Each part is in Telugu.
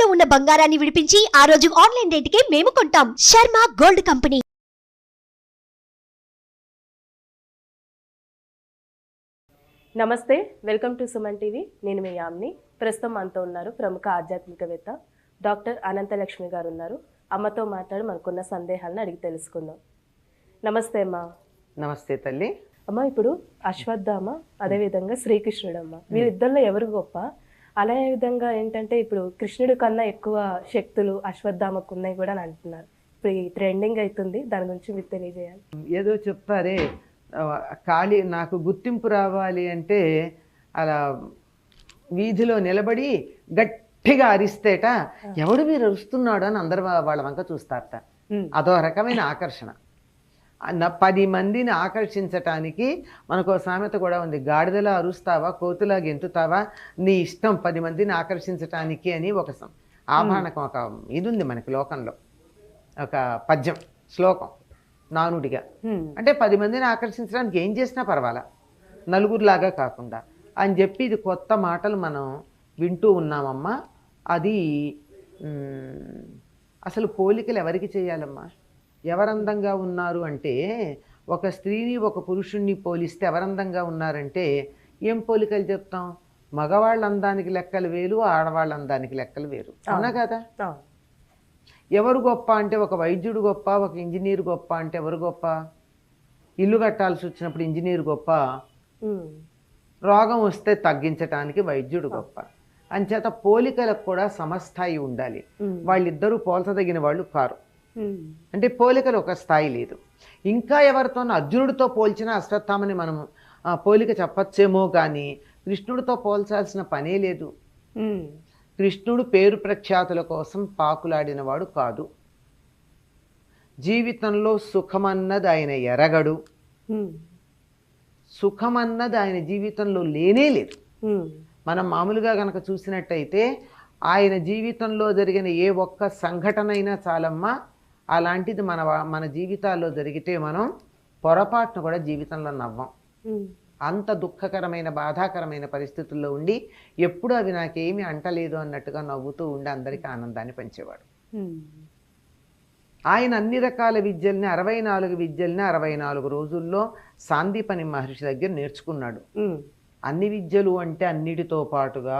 తాకట్టులో ఉన్న బంగారాన్ని విడిపించి ఆ రోజు ఆన్లైన్ రేటుకే మేము కొంటాం. Sharma gold company. నమస్తే, వెల్కమ్ టు సుమన్ టీవీ. నేను మీ యామ్ని. ప్రస్తుతం మనతో ఉన్నారు ప్రముఖ ఆధ్యాత్మికవేత్త డాక్టర్ అనంతలక్ష్మి గారు ఉన్నారు. అమ్మతో మాట్లాడి మనకున్న సందేహాలను అడిగి తెలుసుకుందాం. నమస్తే అమ్మా. నమస్తే తల్లి. అమ్మ, ఇప్పుడు అశ్వత్థామ అదేవిధంగా శ్రీకృష్ణుడమ్మ, వీరిద్దరిలో ఎవరు గొప్ప? అలా విధంగా ఏంటంటే ఇప్పుడు కృష్ణుడి కన్నా ఎక్కువ శక్తులు అశ్వత్థామకు ఉన్నాయి కూడా అని అంటున్నారు. ఇప్పుడు ఈ ట్రెండింగ్ అవుతుంది, దాని గురించి మీరు తెలియజేయాలి. ఏదో చెప్తారే, ఖాళీ నాకు గుర్తింపు రావాలి అంటే అలా వీధిలో నిలబడి గట్టిగా అరిస్తేట ఎవడు మీరు అరుస్తున్నాడు అని అందరు వాళ్ళ వంక చూస్తారట. అదో రకమైన ఆకర్షణ. 10 మందిని ఆకర్షించటానికి మనకు సామెత కూడా ఉంది, గాడిదలా అరుస్తావా కోతులా గెంతుతావా నీ ఇష్టం 10 మందిని ఆకర్షించటానికి అని ఒక ఆభరణకం, ఒక ఇది ఉంది మనకి లోకంలో, ఒక పద్యం శ్లోకం నానుడిగా. అంటే 10 మందిని ఆకర్షించడానికి ఏం చేసినా పర్వాలా, నలుగురిలాగా కాకుండా అని చెప్పి ఇది కొత్త మాటలు మనం వింటూ ఉన్నామమ్మా. అది అసలు పోలికలు ఎవరికి చేయాలమ్మా? ఎవరందంగా ఉన్నారు అంటే, ఒక స్త్రీని ఒక పురుషుణ్ణి పోలిస్తే ఎవరందంగా ఉన్నారంటే ఏం పోలికలు చెప్తాం? మగవాళ్ళ అందానికి లెక్కలు వేరు, ఆడవాళ్ళ అందానికి లెక్కలు వేరు, అవునా కదా? ఎవరు గొప్ప అంటే ఒక వైద్యుడు గొప్ప, ఒక ఇంజనీర్ గొప్ప అంటే ఎవరు గొప్ప? ఇల్లు కట్టాల్సి వచ్చినప్పుడు ఇంజనీర్ గొప్ప, రోగం వస్తే తగ్గించటానికి వైద్యుడు గొప్ప. అంచేత పోలికలకు కూడా సమస్థాయి ఉండాలి. వాళ్ళిద్దరూ పోల్చదగిన వాళ్ళు కారు. అంటే పోలికలు ఒక స్థాయి లేదు. ఇంకా ఎవరితో అర్జునుడితో పోల్చినా అశ్వత్థామని మనం పోలిక చెప్పచ్చేమో కానీ కృష్ణుడితో పోల్చాల్సిన పనే లేదు. కృష్ణుడు పేరు ప్రఖ్యాతుల కోసం పాకులాడినవాడు కాదు. జీవితంలో సుఖమన్నది ఆయన ఎరగడు, సుఖమన్నది ఆయన జీవితంలో లేనే లేదు. మనం మామూలుగా కనుక చూసినట్టయితే ఆయన జీవితంలో జరిగిన ఏ ఒక్క సంఘటన అయినా చాలమ్మా, అలాంటిది మన జీవితాల్లో జరిగితే మనం పొరపాటును కూడా జీవితంలో నవ్వం. అంత దుఃఖకరమైన బాధాకరమైన పరిస్థితుల్లో ఉండి ఎప్పుడు అవి నాకేమీ అంటలేదు అన్నట్టుగా నవ్వుతూ ఉండి అందరికీ ఆనందాన్ని పంచేవాడు. ఆయన అన్ని రకాల విద్యల్ని 64 విద్యల్ని 64 రోజుల్లో సాందీపని మహర్షి దగ్గర నేర్చుకున్నాడు. అన్ని విద్యలు అంటే అన్నిటితో పాటుగా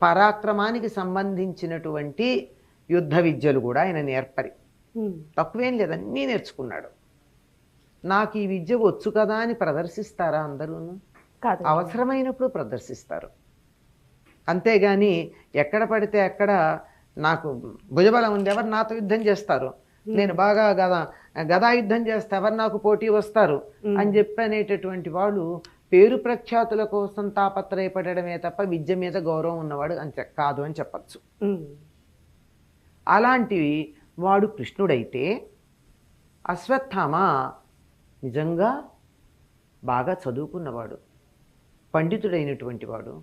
పరాక్రమానికి సంబంధించినటువంటి యుద్ధ విద్యలు కూడా ఆయన నేర్పరి. తక్కువేం లేదు, అన్నీ నేర్చుకున్నాడు. నాకు ఈ విద్య వచ్చు కదా అని ప్రదర్శిస్తారా? అందరూను అవసరమైనప్పుడు ప్రదర్శిస్తారు, అంతేగాని ఎక్కడ పడితే అక్కడ నాకు భుజబలం ఉంది, ఎవరు నాతో యుద్ధం చేస్తారు, నేను బాగా గదా యుద్ధం చేస్తే ఎవరు నాకు పోటీ వస్తారు అని చెప్పి అనేటటువంటి వాడు పేరు ప్రఖ్యాతుల కోసం తాపత్రయపడమే తప్ప విద్య మీద గౌరవం ఉన్నవాడు అంతే కాదు అని చెప్పచ్చు. అలాంటివి వాడు కృష్ణుడైతే, అశ్వత్థామ నిజంగా బాగా చదువుకున్నవాడు, పండితుడైనటువంటి వాడు,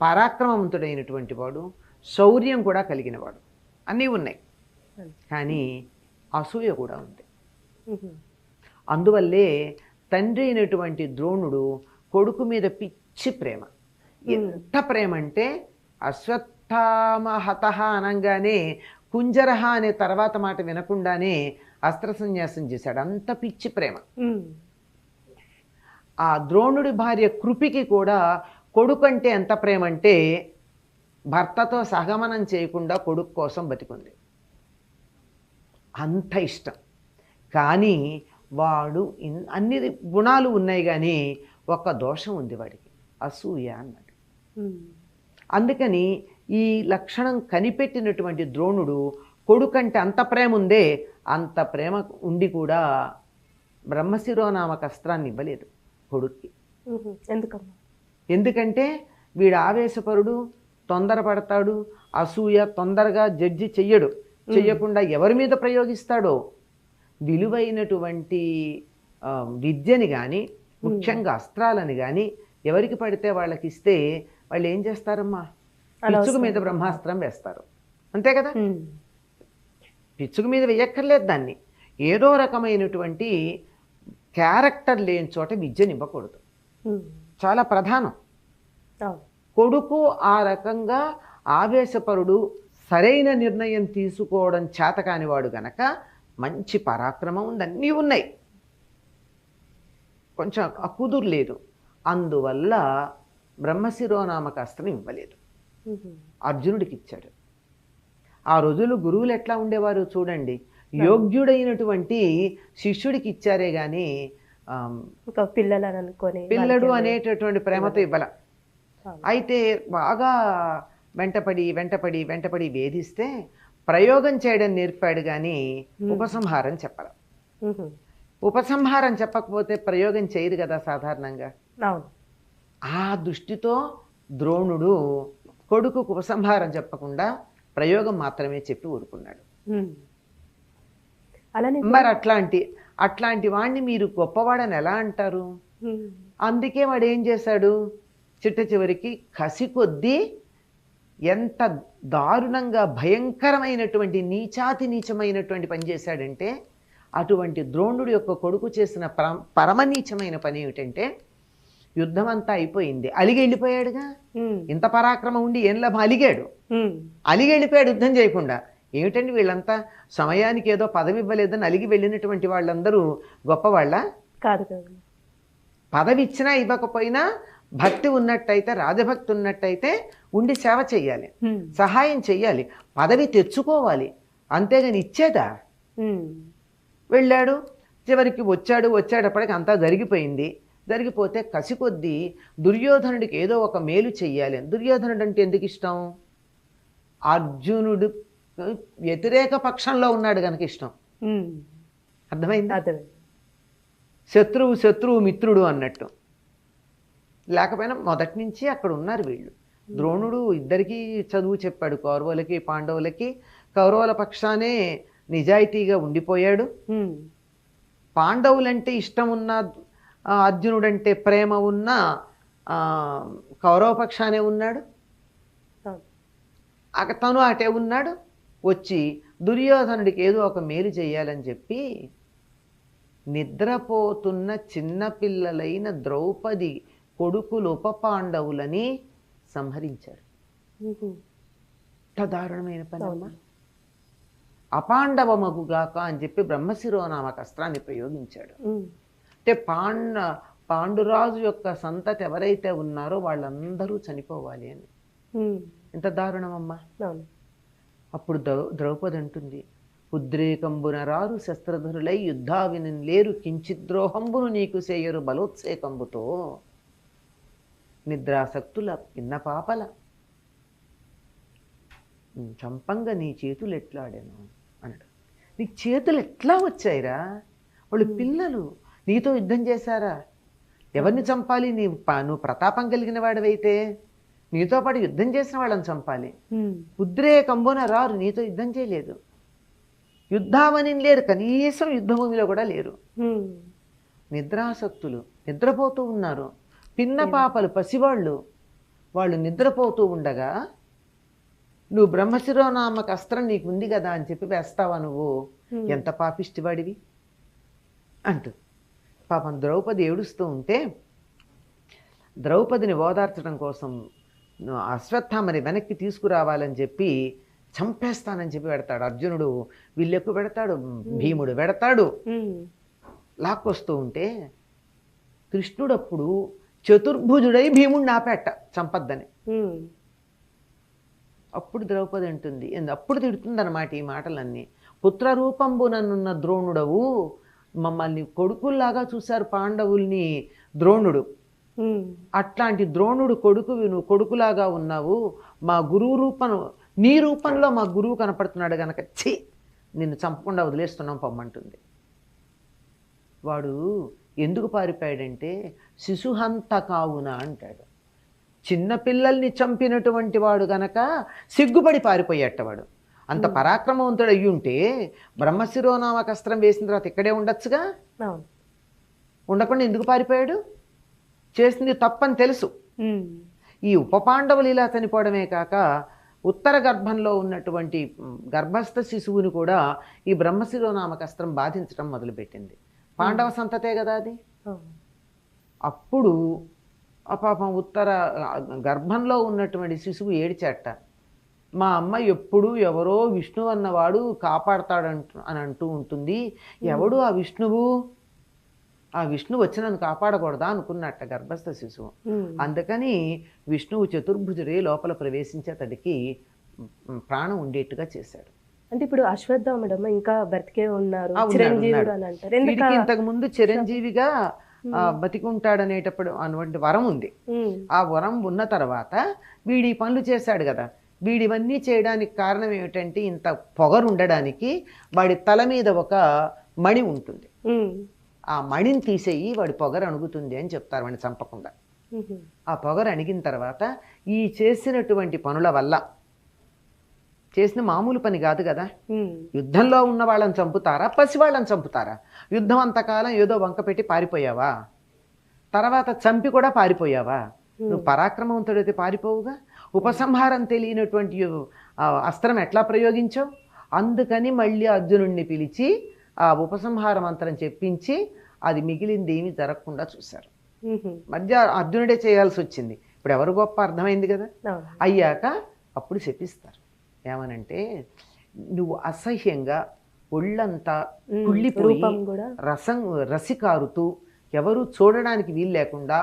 పరాక్రమవంతుడైనటువంటి వాడు, శౌర్యం కూడా కలిగినవాడు, అన్నీ ఉన్నాయి. కానీ అసూయ కూడా ఉంది. అందువల్లే తండ్రి అయినటువంటి ద్రోణుడు కొడుకు మీద పిచ్చి ప్రేమ. ఎంత ప్రేమ అంటే అశ్వత్థామ హతః అనంగానే కుంజరహ అనే తర్వాత మాట వినకుండానే అస్త్ర సన్యాసం చేశాడు, అంత పిచ్చి ప్రేమ. ఆ ద్రోణుడి భార్య కృపికి కూడా కొడుకు అంటే ఎంత ప్రేమ అంటే భర్తతో సహగమనం చేయకుండా కొడుకు కోసం బతికుంది, అంత ఇష్టం. కానీ వాడు అన్ని గుణాలు ఉన్నాయి కానీ ఒక దోషం ఉంది వాడికి, అసూయ అన్నాడు. అందుకని ఈ లక్షణం కనిపెట్టినటువంటి ద్రోణుడు కొడుకంటే అంత ప్రేమ ఉందే, అంత ప్రేమ ఉండి కూడా బ్రహ్మశిరోనామక అస్త్రాన్ని ఇవ్వలేదు కొడుక్కి. ఎందుకంటే వీడు ఆవేశపరుడు, తొందరపడతాడు, అసూయ, తొందరగా జడ్జి చెయ్యకుండా ఎవరి మీద ప్రయోగిస్తాడో విలువైనటువంటి విద్యని కానీ ముఖ్యంగా అస్త్రాలని కానీ ఎవరికి పడితే వాళ్ళకి ఇస్తే వాళ్ళు ఏం చేస్తారమ్మా? పిచ్చుకు మీద బ్రహ్మాస్త్రం వేస్తారు, అంతే కదా? పిచ్చుకు మీద వేయక్కర్లేదు దాన్ని, ఏదో రకమైనటువంటి క్యారెక్టర్ లేని చోట విద్యనివ్వకూడదు, చాలా ప్రధానం. కొడుకు ఆ రకంగా ఆవేశపరుడు, సరైన నిర్ణయం తీసుకోవడం చేతకానివాడు గనక మంచి పరాక్రమం ఉంది, అన్నీ ఉన్నాయి, కొంచెం కుదురులేదు. అందువల్ల బ్రహ్మశిరోనామక అస్త్రం ఇవ్వలేదు, అర్జునుడికి ఇచ్చాడు. ఆ రోజులు గురువులు ఎట్లా ఉండేవారు చూడండి, యోగ్యుడైనటువంటి శిష్యుడికి ఇచ్చారే గాని పిల్లలని అనుకొని పిల్లడు అనేటటువంటి ప్రేమతో ఇవ్వాల. అయితే బాగా వెంటపడి వెంటపడి వెంటపడి వేధిస్తే ప్రయోగం చేయడం నేర్పాడు కానీ ఉపసంహారం చెప్పాల. ఉపసంహారం చెప్పకపోతే ప్రయోగం చేయరు కదా సాధారణంగా. ఆ దృష్టితో ద్రోణుడు కొడుకుకు ఉపసంహారం చెప్పకుండా ప్రయోగం మాత్రమే చెప్పి ఊరుకున్నాడు. మరి అట్లాంటి వాడిని మీరు గొప్పవాడని ఎలా అంటారు? అందుకే వాడు ఏం చేశాడు, చిట్ట చివరికి కసి కొద్దీ ఎంత దారుణంగా భయంకరమైనటువంటి నీచాతి నీచమైనటువంటి పని చేశాడంటే, అటువంటి ద్రోణుడు యొక్క కొడుకు చేసిన పరమనీచమైన పని ఏమిటంటే, యుద్ధం అంతా అయిపోయింది, అలిగి వెళ్ళిపోయాడుగా. ఇంత పరాక్రమం ఉండి ఏం లాభం, అలిగాడు, అలిగి వెళ్ళిపోయాడు యుద్ధం చేయకుండా. ఏమిటండి వీళ్ళంతా సమయానికి ఏదో పదవి ఇవ్వలేదని అలిగి వెళ్ళినటువంటి వాళ్ళందరూ గొప్పవాళ్ళ కాదు. పదవి ఇచ్చినా ఇవ్వకపోయినా భక్తి ఉన్నట్టయితే, రాజభక్తి ఉన్నట్టయితే ఉండి సేవ చెయ్యాలి, సహాయం చెయ్యాలి, పదవి తెచ్చుకోవాలి, అంతేగాని ఇచ్చేదా? వెళ్ళాడు, చివరికి వచ్చేటప్పటికి అంతా జరిగిపోయింది. జరిగిపోతే కసి కొద్దీ దుర్యోధనుడికి ఏదో ఒక మేలు చెయ్యాలి. దుర్యోధనుడు అంటే ఎందుకు ఇష్టం? అర్జునుడు వ్యతిరేక పక్షంలో ఉన్నాడు కనుక ఇష్టం. అర్థమైందా? శత్రువు మిత్రుడు అన్నట్టు. లేకపోయినా మొదటి నుంచి అక్కడ ఉన్నారు వీళ్ళు. ద్రోణుడు ఇద్దరికీ చదువు చెప్పాడు, కౌరవులకి పాండవులకి. కౌరవుల పక్షానే నిజాయితీగా ఉండిపోయాడు. పాండవులంటే ఇష్టం ఉన్న, అర్జునుడంటే ప్రేమ ఉన్న కౌరవ పక్షానే ఉన్నాడు. తను అటే ఉన్నాడు. వచ్చి దుర్యోధనుడికి ఏదో ఒక మేలు చేయాలని చెప్పి నిద్రపోతున్న చిన్నపిల్లలైన ద్రౌపది కొడుకులు ఉప పాండవులని సంహరించారు. దారుణమైన పని అమ్మా. అపాండవమగుగాక అని చెప్పి బ్రహ్మశిరోనామక అస్త్రాన్ని ప్రయోగించాడు. అంటే పాండురాజు యొక్క సంతతి ఎవరైతే ఉన్నారో వాళ్ళందరూ చనిపోవాలి అని. ఎంత దారుణమమ్మా. అప్పుడు ద్రౌపది అంటుంది, ఉద్రేకంబున రారు శస్త్రధరులై యుద్ధావిని లేరు, కించిద్రోహంబును నీకు చేయరు బలోత్సేకంబుతో, నిద్రాసక్తుల పిన్న పాపల చంపంగా నీ చేతులు ఎట్లాడాను అన్నాడు. నీకు చేతులు ఎట్లా వచ్చాయిరా? వాళ్ళు పిల్లలు, నీతో యుద్ధం చేశారా? ఎవరిని చంపాలి? నువ్వు ప్రతాపం కలిగిన వాడివైతే నీతో పాటు యుద్ధం చేసిన వాళ్ళని చంపాలి. ఉద్రేకంబున రారు, నీతో యుద్ధం చేయలేదు, యుద్ధావని లేరు, కనీసం యుద్ధభూమిలో కూడా లేరు. నిద్రాసక్తులు, నిద్రపోతూ ఉన్నారు. పిన్న పాపలు, పసివాళ్ళు, వాళ్ళు నిద్రపోతూ ఉండగా నువ్వు బ్రహ్మశిరోనామక అస్త్రం నీకు ఉంది కదా అని చెప్పి వేస్తావా? నువ్వు ఎంత పాపిష్టివాడివి అంటూ. పాపం ద్రౌపది ఏడుస్తూ ఉంటే ద్రౌపదిని ఓదార్చడం కోసం అశ్వత్థామని వెనక్కి తీసుకురావాలని చెప్పి చంపేస్తానని చెప్పి పెడతాడు. అర్జునుడు వీళ్ళెక్కు పెడతాడు, భీముడు పెడతాడు. లాక్కొస్తూ ఉంటే కృష్ణుడు అప్పుడు చతుర్భుజుడై భీముడిని ఆపేట చంపద్దని. అప్పుడు ద్రౌపది అంటుంది, అప్పుడు తిడుతుందన్నమాట ఈ మాటలన్నీ. పుత్రరూపంబుననున్న ద్రోణుడవు, మమ్మల్ని కొడుకుల్లాగా చూశారు పాండవుల్ని ద్రోణుడు. అట్లాంటి ద్రోణుడు కొడుకువి, నువ్వు కొడుకులాగా ఉన్నావు. మా గురువు నీ రూపంలో మా గురువు కనపడుతున్నాడు గనక నిన్ను చంపకుండా వదిలేస్తున్నాం పొమ్మంటుంది. వాడు ఎందుకు పారిపోయాడంటే శిశుహంత కావున అంటాడు. చిన్నపిల్లల్ని చంపినటువంటి వాడు గనక సిగ్గుపడి పారిపోయేటవాడు. అంత పరాక్రమవంతుడు అయ్యుంటే బ్రహ్మశిరోనామక అస్త్రం వేసిన తర్వాత ఇక్కడే ఉండొచ్చుగా. ఉండకుండా ఎందుకు పారిపోయాడు? చేసింది తప్పని తెలుసు. ఈ ఉప పాండవులు ఇలా చనిపోవడమే కాక ఉత్తర గర్భంలో ఉన్నటువంటి గర్భస్థ శిశువుని కూడా ఈ బ్రహ్మశిరోనామక అస్త్రం బాధించడం మొదలుపెట్టింది. పాండవ సంతతే కదా అది. అప్పుడు పాపం ఉత్తర గర్భంలో ఉన్నటువంటి శిశువు ఏడిచేట. మా అమ్మ ఎప్పుడు ఎవరో విష్ణువు అన్నవాడు అని అంటూ ఉంటుంది. ఎవడు ఆ విష్ణువు? ఆ విష్ణువు వచ్చి నన్ను కాపాడకూడదా అనుకున్నట్ట గర్భస్థ శిశువు. అందుకని విష్ణువు చతుర్భుజుడే లోపల ప్రవేశించి అతడికి ప్రాణం ఉండేట్టుగా చేశాడు. అంటే ఇప్పుడు అశ్వత్థాముడమ్మ ఇంకా బతికే ఉన్నారు, చిరంజీవుడు అని అంటారు. ఇంతకు ముందు చిరంజీవిగా బతికుంటాడనేటప్పుడు అటువంటి వరం ఉంది. ఆ వరం ఉన్న తర్వాత వీడి పనులు చేశాడు కదా. వీడివన్నీ చేయడానికి కారణం ఏమిటంటే ఇంత పొగరు ఉండడానికి వాడి తల మీద ఒక మణి ఉంటుంది. ఆ మణిని తీసేయి, వాడి పొగరు అణుగుతుంది అని చెప్తారు వాడిని చంపకుండా. ఆ పొగరు అణిగిన తర్వాత ఈ చేసినటువంటి పనుల వల్ల, చేసిన మామూలు పని కాదు కదా, యుద్ధంలో ఉన్న వాళ్ళని చంపుతారా, పసి వాళ్ళని చంపుతారా? యుద్ధం అంతకాలం ఏదో వంక పెట్టి పారిపోయావా, తర్వాత చంపి కూడా పారిపోయావా? నువ్వు పరాక్రమవంతుడైతే పారిపోవుగా. ఉపసంహారం తెలియనటువంటి అస్త్రం ఎట్లా ప్రయోగించావు? అందుకని మళ్ళీ అర్జునుడిని పిలిచి ఆ ఉపసంహార మంత్రం చెప్పించి అది మిగిలింది ఏమీ జరగకుండా చూశారు. మధ్య అర్జునుడే చేయాల్సి వచ్చింది. ఇప్పుడు ఎవరు గొప్ప అర్థమైంది కదా. అయ్యాక అప్పుడు శపిస్తారు. ఏమనంటే, నువ్వు అసహ్యంగా ఒళ్ళంతా కుళ్ళిపోయి రసికారుతూ ఎవరు చూడడానికి వీలు లేకుండా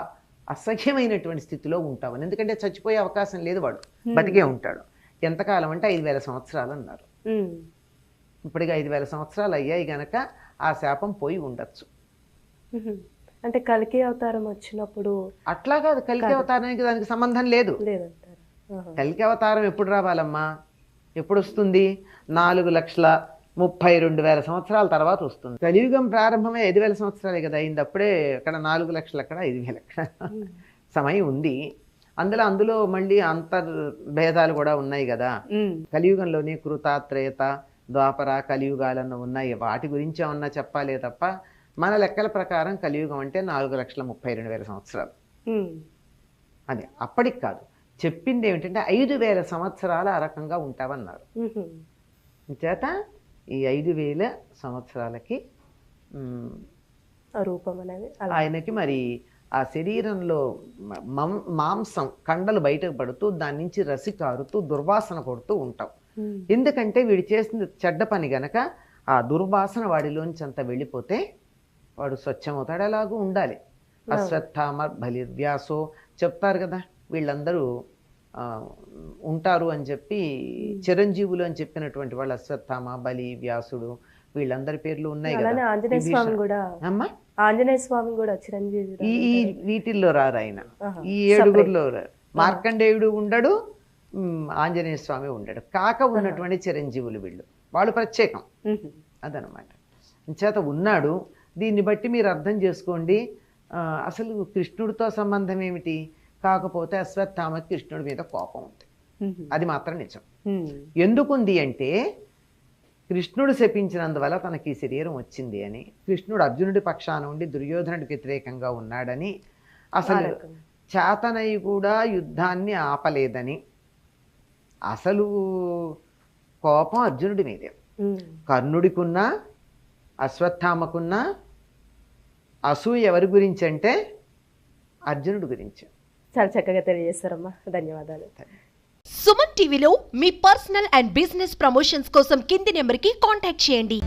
అసహ్యమైనటువంటి స్థితిలో ఉంటావని. ఎందుకంటే చచ్చిపోయే అవకాశం లేదు, వాడు బతికే ఉంటాడు. ఎంతకాలం అంటే 5000 సంవత్సరాలు అన్నారు. ఇప్పటికి 5000 సంవత్సరాలు అయ్యాయి గనక ఆ శాపం పోయి ఉండొచ్చు. అంటే కల్కి అవతారం వచ్చినప్పుడు అట్లా కాదు, కల్కి అవతారానికి దానికి సంబంధం లేదు. కల్కి అవతారం ఎప్పుడు రావాలమ్మా, ఎప్పుడు వస్తుంది? 4,32,000 సంవత్సరాల తర్వాత వస్తుంది. కలియుగం ప్రారంభమే 5,000 సంవత్సరాలే కదా అయింది. అప్పుడే అక్కడ 4 లక్షలు, అక్కడ 5,000 అక్కడ సమయం ఉంది. అందులో మళ్ళీ అంతర్భేదాలు కూడా ఉన్నాయి కదా. కలియుగంలోనే కృత, త్రేత, ద్వాపర, కలియుగాలన్న ఉన్నాయి. వాటి గురించి ఏమన్నా చెప్పాలే తప్ప మన లెక్కల ప్రకారం కలియుగం అంటే 4,32,000 సంవత్సరాలు. అది అప్పటికి కాదు, చెప్పింది ఏమిటంటే 5,000 సంవత్సరాలు ఆ రకంగా ఉంటావన్నారు. చేత ఈ 5,000 సంవత్సరాలకి రూపం అనేది ఆయనకి మరి ఆ శరీరంలో మాంసం కండలు బయటకు పడుతూ దాని నుంచి రసి కారుతూ దుర్వాసన కొడుతూ ఉంటాం. ఎందుకంటే వీడు చేసిన చెడ్డ పని గనక ఆ దుర్వాసన వాడిలోంచి అంత వెళ్ళిపోతే వాడు స్వచ్ఛమవుతాడు. అలాగూ ఉండాలి. అశ్వత్థామ బలిర్వ్యాసో చెప్తారు కదా, వీళ్ళందరూ ఉంటారు అని చెప్పి చిరంజీవులు అని చెప్పినటువంటి వాళ్ళు అశ్వత్థామ, బలి, వ్యాసుడు వీళ్ళందరి పేర్లు ఉన్నాయి కదా. ఆంజనేయ స్వామి కూడా చిరంజీవి. ఈ వీటిల్లో రారు ఆయన, ఈ 7గురిలో రారు. మార్కండేయుడు ఉండడు, ఆంజనేయ స్వామి ఉండడు. కాక ఉన్నటువంటి చిరంజీవులు వీళ్ళు, వాళ్ళు ప్రత్యేకం అదనమాట. చేత ఉన్నాడు. దీన్ని బట్టి మీరు అర్థం చేసుకోండి, అసలు కృష్ణుడితో సంబంధం ఏమిటి? కాకపోతే అశ్వత్థామకి కృష్ణుడి మీద కోపం ఉంది, అది మాత్రం నిజం. ఎందుకుంది అంటే, కృష్ణుడు శపించినందువల్ల తనకి ఈ శరీరం వచ్చింది అని, కృష్ణుడు అర్జునుడి పక్షాన ఉండి దుర్యోధనుడికి వ్యతిరేకంగా ఉన్నాడని, అసలు చేతనై కూడా యుద్ధాన్ని ఆపలేదని, అసలు కోపం అర్జునుడి మీదే. కర్ణుడికున్నా అశ్వత్థామకున్నా అసూయ ఎవరి గురించి అంటే అర్జునుడి గురించి. చాలా చక్కగా తెలియజేస్తారమ్మా, ధన్యవాదాలు. సుమన్ టీవీలో మీ పర్సనల్ అండ్ బిజినెస్ ప్రమోషన్స్ కోసం కింది నెంబర్కి కాంటాక్ట్ చేయండి.